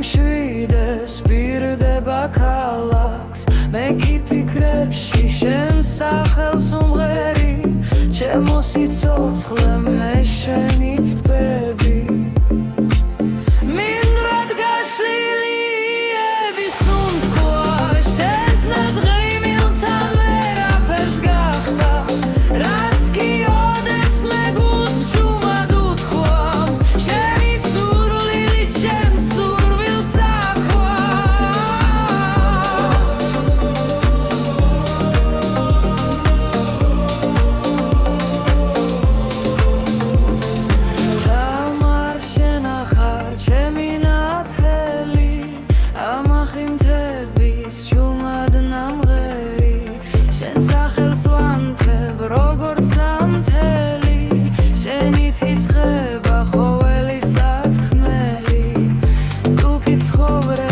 მშვიდეს პირდება ქალაქს მე კი ფიქრებში შენ სახელს უმღერი ჩემო სიცოცხლე მე შენი თქმები მინდვრად გაშლილი სუნთქვა შეზნა ზღეიმილთა მერაფერს გახდა რაც კი ოდეს მეგულს შუმად უთქვამს შენი სურვილი ჩემ სურვილს როგორც ამთელი შენით იწყება ყოველი სათქმელი თუ კი ცხოვრე